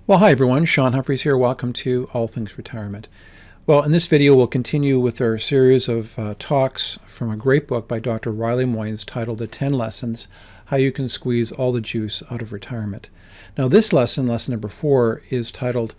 Well, hi everyone, Shaun Humphries here. Welcome to All Things Retirement. Well, in this video, we'll continue with our series of talks from a great book by Dr. Riley Moynes titled The 10 Lessons, How You Can Squeeze All the Juice Out of Retirement. Now, this lesson, lesson number 4, is titled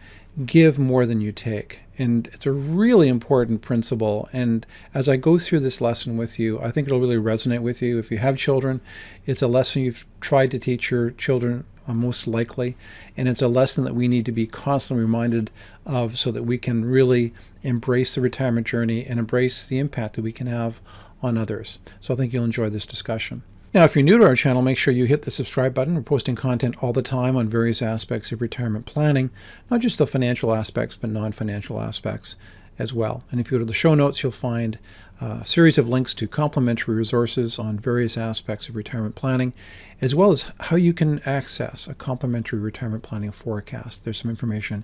Give More Than You Take. And it's a really important principle. And as I go through this lesson with you, I think it'll really resonate with you. If you have children, it's a lesson you've tried to teach your children most likely, and it's a lesson that we need to be constantly reminded of so that we can really embrace the retirement journey and embrace the impact that we can have on others. So I think you'll enjoy this discussion. Now, if you're new to our channel, make sure you hit the subscribe button. We're posting content all the time on various aspects of retirement planning, not just the financial aspects, but non-financial aspects as well. And if you go to the show notes, you'll find a series of links to complementary resources on various aspects of retirement planning, as well as how you can access a complementary retirement planning forecast. There's some information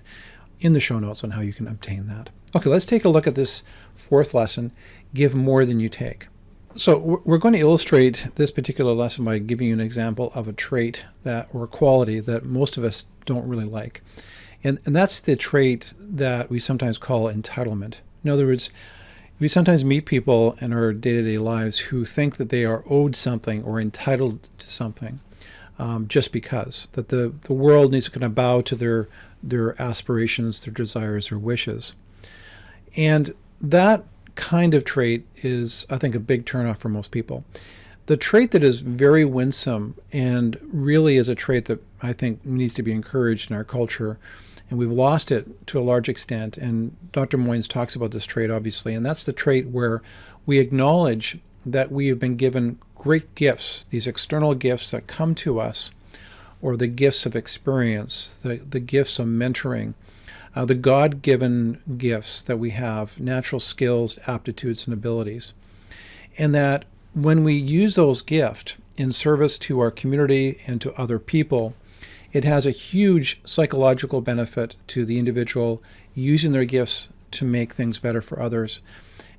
in the show notes on how you can obtain that. Okay, let's take a look at this fourth lesson, Give More Than You Take. So we're going to illustrate this particular lesson by giving you an example of a trait or a quality that most of us don't really like. And that's the trait that we sometimes call entitlement. In other words, we sometimes meet people in our day-to-day lives who think that they are owed something or entitled to something just because, that the world needs to kind of bow to their aspirations, their desires, their wishes. And that kind of trait is, I think, a big turnoff for most people. The trait that is very winsome and really is a trait that I think needs to be encouraged in our culture, and we've lost it to a large extent, and Dr. Moynes talks about this trait, obviously, and that's the trait where we acknowledge that we have been given great gifts, these external gifts that come to us, or the gifts of experience, the gifts of mentoring, the God-given gifts that we have, natural skills, aptitudes, and abilities. And that when we use those gifts in service to our community and to other people, it has a huge psychological benefit to the individual using their gifts to make things better for others.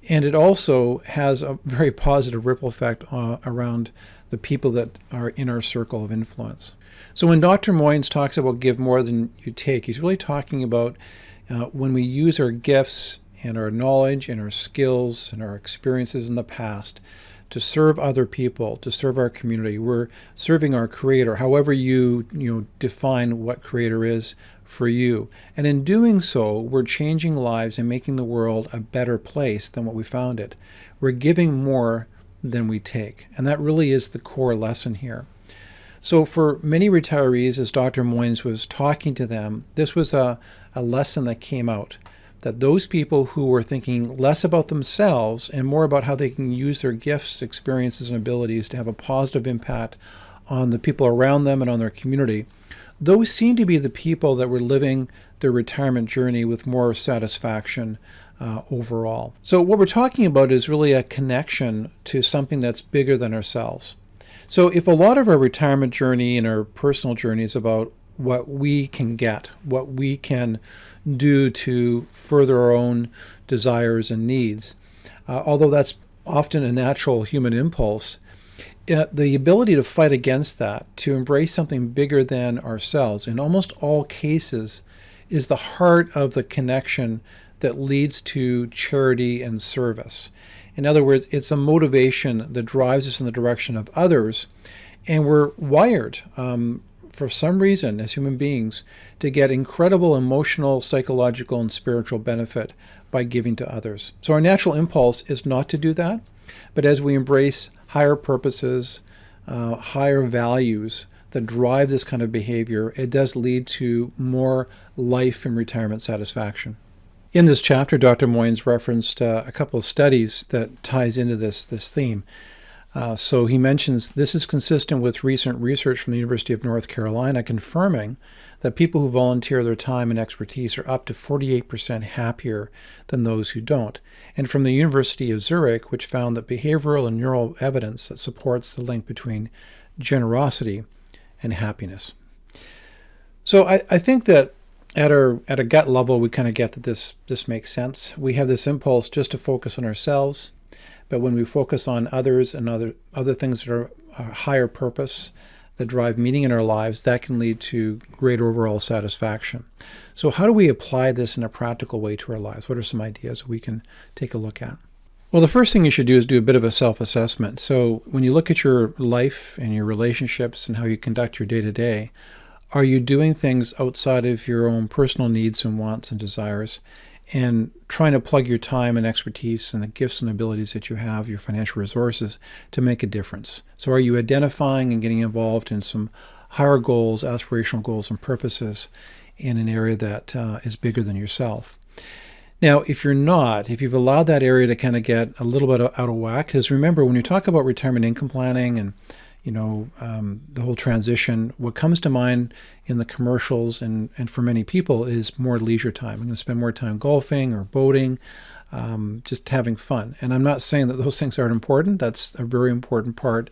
And it also has a very positive ripple effect around the people that are in our circle of influence. So when Dr. Moynes talks about give more than you take, he's really talking about when we use our gifts and our knowledge and our skills and our experiences in the past to serve other people, to serve our community. We're serving our Creator, however you define what Creator is for you. And in doing so, we're changing lives and making the world a better place than what we found it. We're giving more than we take. And that really is the core lesson here. So for many retirees, as Dr. Moynes was talking to them, this was a lesson that came out, that those people who were thinking less about themselves and more about how they can use their gifts, experiences, and abilities to have a positive impact on the people around them and on their community, those seem to be the people that were living their retirement journey with more satisfaction overall. So what we're talking about is really a connection to something that's bigger than ourselves. So if a lot of our retirement journey and our personal journey is about what we can get, what we can do to further our own desires and needs, although that's often a natural human impulse, the ability to fight against that, to embrace something bigger than ourselves, in almost all cases, is the heart of the connection that leads to charity and service. In other words, it's a motivation that drives us in the direction of others, and we're wired for some reason as human beings to get incredible emotional, psychological, and spiritual benefit by giving to others. So our natural impulse is not to do that, but as we embrace higher purposes, higher values that drive this kind of behavior, it does lead to more life and retirement satisfaction. In this chapter, Dr. Moynes referenced a couple of studies that ties into this theme. So he mentions this is consistent with recent research from the University of North Carolina confirming that people who volunteer their time and expertise are up to 48% happier than those who don't. And from the University of Zurich, which found that behavioral and neural evidence that supports the link between generosity and happiness. So I think that at a gut level, we kind of get that this makes sense. We have this impulse just to focus on ourselves, but when we focus on others and other things that are a higher purpose, that drive meaning in our lives, that can lead to greater overall satisfaction. So how do we apply this in a practical way to our lives? What are some ideas we can take a look at? Well, the first thing you should do is do a bit of a self-assessment. So when you look at your life and your relationships and how you conduct your day-to-day, are you doing things outside of your own personal needs and wants and desires, and trying to plug your time and expertise and the gifts and abilities that you have, your financial resources, to make a difference? So are you identifying and getting involved in some higher goals, aspirational goals and purposes in an area that is bigger than yourself? Now, if you're not, if you've allowed that area to kind of get a little bit out of whack, because remember, when you talk about retirement income planning and the whole transition, what comes to mind in the commercials and for many people is more leisure time. I'm going to spend more time golfing or boating, just having fun. And I'm not saying that those things aren't important. That's a very important part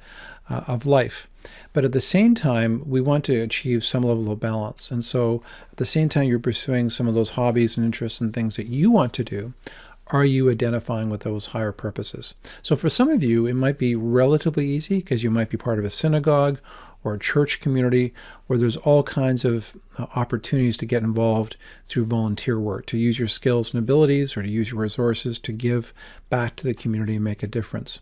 of life. But at the same time, we want to achieve some level of balance. And so at the same time you're pursuing some of those hobbies and interests and things that you want to do, are you identifying with those higher purposes? So for some of you, it might be relatively easy because you might be part of a synagogue or a church community where there's all kinds of opportunities to get involved through volunteer work, to use your skills and abilities or to use your resources to give back to the community and make a difference.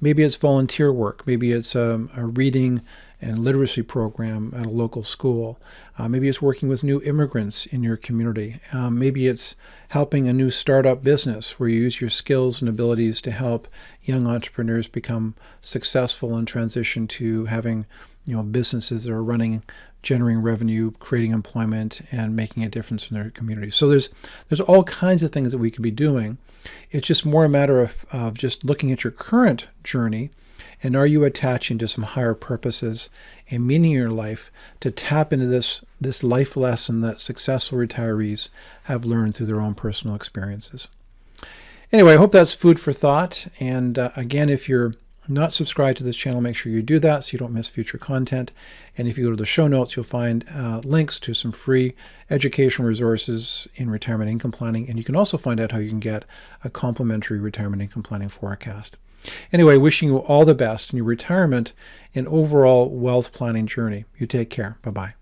Maybe it's volunteer work. Maybe it's a reading and literacy program at a local school. Maybe it's working with new immigrants in your community. Maybe it's helping a new startup business where you use your skills and abilities to help young entrepreneurs become successful and transition to having businesses that are running, generating revenue, creating employment, and making a difference in their community. So there's all kinds of things that we could be doing. It's just more a matter of just looking at your current journey, and are you attaching to some higher purposes and meaning in your life to tap into this life lesson that successful retirees have learned through their own personal experiences. Anyway, I hope that's food for thought. And again, if you're not subscribed to this channel, make sure you do that so you don't miss future content. And if you go to the show notes, you'll find links to some free educational resources in retirement income planning. And you can also find out how you can get a complimentary retirement income planning forecast. Anyway, wishing you all the best in your retirement and overall wealth planning journey. You take care. Bye-bye.